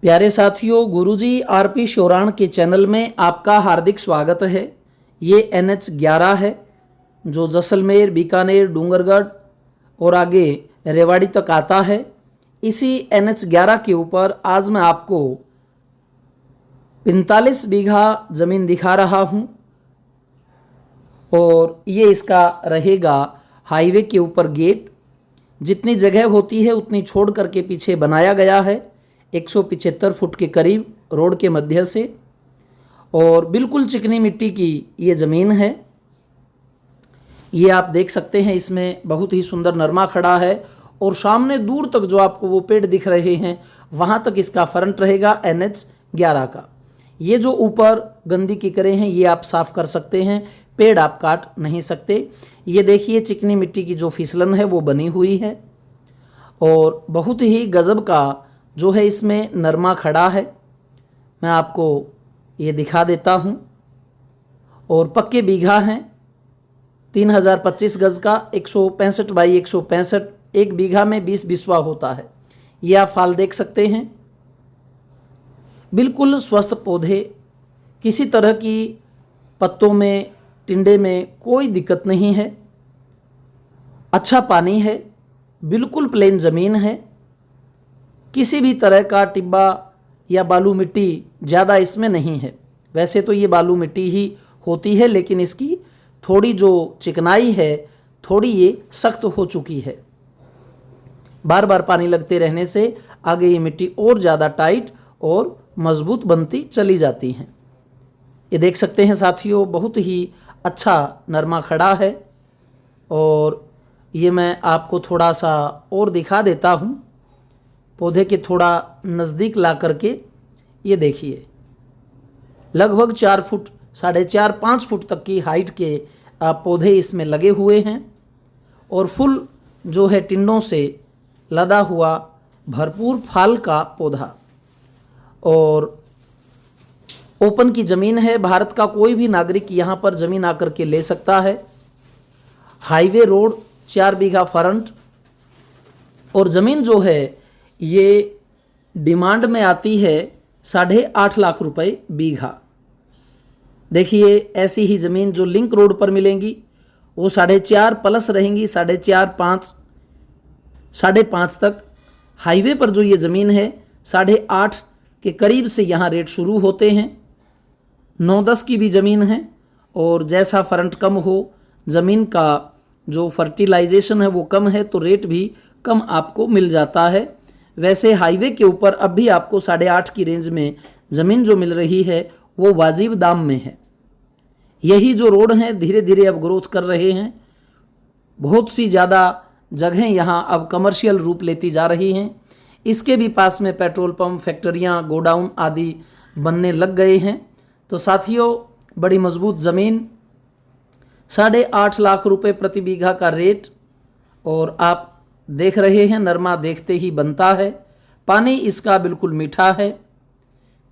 प्यारे साथियों, गुरुजी आरपी शोराण के चैनल में आपका हार्दिक स्वागत है। ये NH11 है जो जैसलमेर, बीकानेर, डूंगरगढ़ और आगे रेवाड़ी तक आता है। इसी NH11 के ऊपर आज मैं आपको 45 बीघा ज़मीन दिखा रहा हूँ और ये इसका रहेगा हाईवे के ऊपर गेट। जितनी जगह होती है उतनी छोड़ करके पीछे बनाया गया है, 175 फुट के करीब रोड के मध्य से, और बिल्कुल चिकनी मिट्टी की ये ज़मीन है। ये आप देख सकते हैं, इसमें बहुत ही सुंदर नरमा खड़ा है और सामने दूर तक जो आपको वो पेड़ दिख रहे हैं वहाँ तक इसका फ्रंट रहेगा NH11 का। ये जो ऊपर गंदी की करे हैं ये आप साफ़ कर सकते हैं, पेड़ आप काट नहीं सकते। ये देखिए चिकनी मिट्टी की जो फिसलन है वो बनी हुई है और बहुत ही गज़ब का जो है इसमें नरमा खड़ा है। मैं आपको ये दिखा देता हूँ। और पक्के बीघा हैं, 3025 गज़ का, 165 बाई 165, एक बीघा में 20 बिस्वा होता है। ये आप फाल देख सकते हैं। बिल्कुल स्वस्थ पौधे, किसी तरह की पत्तों में, टिंडे में कोई दिक्कत नहीं है। अच्छा पानी है, बिल्कुल प्लेन ज़मीन है, किसी भी तरह का टिब्बा या बालू मिट्टी ज़्यादा इसमें नहीं है। वैसे तो ये बालू मिट्टी ही होती है, लेकिन इसकी थोड़ी जो चिकनाई है थोड़ी ये सख्त हो चुकी है। बार बार पानी लगते रहने से आगे ये मिट्टी और ज़्यादा टाइट और मजबूत बनती चली जाती हैं। ये देख सकते हैं साथियों, बहुत ही अच्छा नरमा खड़ा है। और ये मैं आपको थोड़ा सा और दिखा देता हूँ, पौधे के थोड़ा नज़दीक ला करके। ये देखिए लगभग 4 फुट, 4.5-5 फुट तक की हाइट के पौधे इसमें लगे हुए हैं और फुल जो है टिंडों से लदा हुआ भरपूर फल का पौधा। और ओपन की ज़मीन है, भारत का कोई भी नागरिक यहाँ पर ज़मीन आकर के ले सकता है। हाईवे रोड, 4 बीघा फ्रंट, और ज़मीन जो है ये डिमांड में आती है 8.5 लाख रुपए बीघा। देखिए ऐसी ही ज़मीन जो लिंक रोड पर मिलेंगी वो 4.5 प्लस रहेंगी, 4.5, 5.5 तक। हाईवे पर जो ये ज़मीन है 8.5 के करीब से यहाँ रेट शुरू होते हैं। 9-10 की भी ज़मीन है और जैसा फ्रंट कम हो, ज़मीन का जो फर्टिलाइजेशन है वो कम है, तो रेट भी कम आपको मिल जाता है। वैसे हाईवे के ऊपर अब भी आपको 8.5 की रेंज में ज़मीन जो मिल रही है वो वाजिब दाम में है। यही जो रोड हैं धीरे धीरे अब ग्रोथ कर रहे हैं। बहुत सी ज़्यादा जगहें यहाँ अब कमर्शियल रूप लेती जा रही हैं। इसके भी पास में पेट्रोल पंप, फैक्ट्रियाँ, गोडाउन आदि बनने लग गए हैं। तो साथियों, बड़ी मजबूत ज़मीन, 8.5 लाख रुपए प्रति बीघा का रेट, और आप देख रहे हैं नरमा देखते ही बनता है। पानी इसका बिल्कुल मीठा है।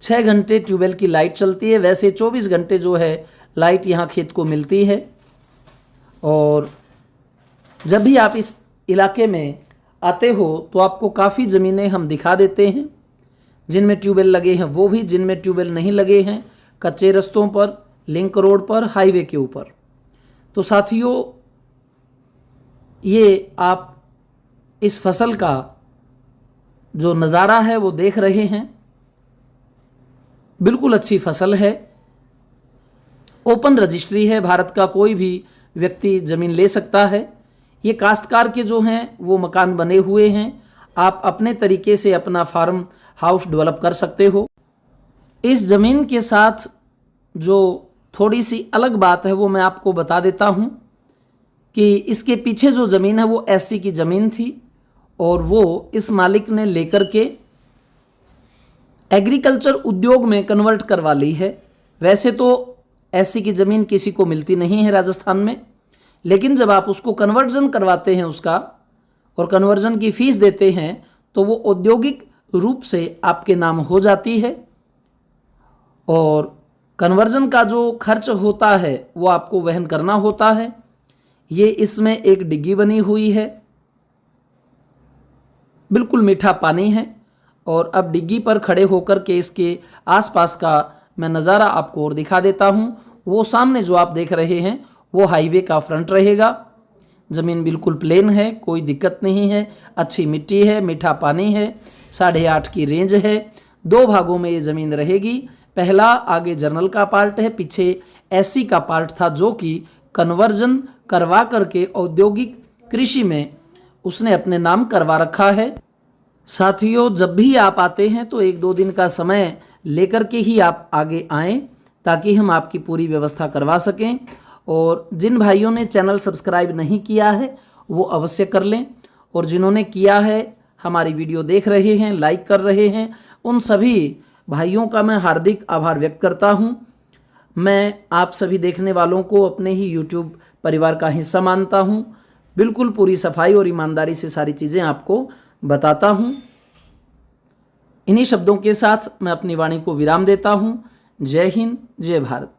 6 घंटे ट्यूबवेल की लाइट चलती है। वैसे 24 घंटे जो है लाइट यहाँ खेत को मिलती है। और जब भी आप इस इलाके में आते हो तो आपको काफ़ी ज़मीनें हम दिखा देते हैं, जिनमें ट्यूबवेल लगे हैं वो भी, जिनमें ट्यूबवेल नहीं लगे हैं कच्चे रास्तों पर, लिंक रोड पर, हाईवे के ऊपर। तो साथियों, ये आप इस फसल का जो नज़ारा है वो देख रहे हैं। बिल्कुल अच्छी फसल है, ओपन रजिस्ट्री है, भारत का कोई भी व्यक्ति ज़मीन ले सकता है। ये काश्तकार के जो हैं वो मकान बने हुए हैं, आप अपने तरीके से अपना फार्म हाउस डेवलप कर सकते हो। इस ज़मीन के साथ जो थोड़ी सी अलग बात है वो मैं आपको बता देता हूँ कि इसके पीछे जो ज़मीन है वो SC की ज़मीन थी और वो इस मालिक ने लेकर के एग्रीकल्चर उद्योग में कन्वर्ट करवा ली है। वैसे तो SC की ज़मीन किसी को मिलती नहीं है राजस्थान में, लेकिन जब आप उसको कन्वर्जन करवाते हैं उसका और कन्वर्जन की फ़ीस देते हैं तो वो औद्योगिक रूप से आपके नाम हो जाती है। और कन्वर्जन का जो खर्च होता है वो आपको वहन करना होता है। ये इसमें एक डिग्गी बनी हुई है, बिल्कुल मीठा पानी है और अब डिग्गी पर खड़े होकर के इसके आसपास का मैं नज़ारा आपको और दिखा देता हूँ। वो सामने जो आप देख रहे हैं वो हाईवे का फ्रंट रहेगा। ज़मीन बिल्कुल प्लेन है, कोई दिक्कत नहीं है, अच्छी मिट्टी है, मीठा पानी है, 8.5 की रेंज है। 2 भागों में ये ज़मीन रहेगी। पहला आगे जर्नल का पार्ट है, पीछे एससी का पार्ट था, जो कि कन्वर्जन करवा करके औद्योगिक कृषि में उसने अपने नाम करवा रखा है। साथियों, जब भी आप आते हैं तो 1-2 दिन का समय लेकर के ही आप आगे आएँ, ताकि हम आपकी पूरी व्यवस्था करवा सकें। और जिन भाइयों ने चैनल सब्सक्राइब नहीं किया है वो अवश्य कर लें, और जिन्होंने किया है, हमारी वीडियो देख रहे हैं, लाइक कर रहे हैं, उन सभी भाइयों का मैं हार्दिक आभार व्यक्त करता हूं। मैं आप सभी देखने वालों को अपने ही यूट्यूब परिवार का हिस्सा मानता हूं। बिल्कुल पूरी सफाई और ईमानदारी से सारी चीज़ें आपको बताता हूं। इन्हीं शब्दों के साथ मैं अपनी वाणी को विराम देता हूं। जय हिंद, जय भारत।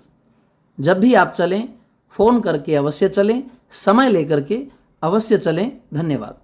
जब भी आप चलें फ़ोन करके अवश्य चलें, समय लेकर के अवश्य चलें। धन्यवाद।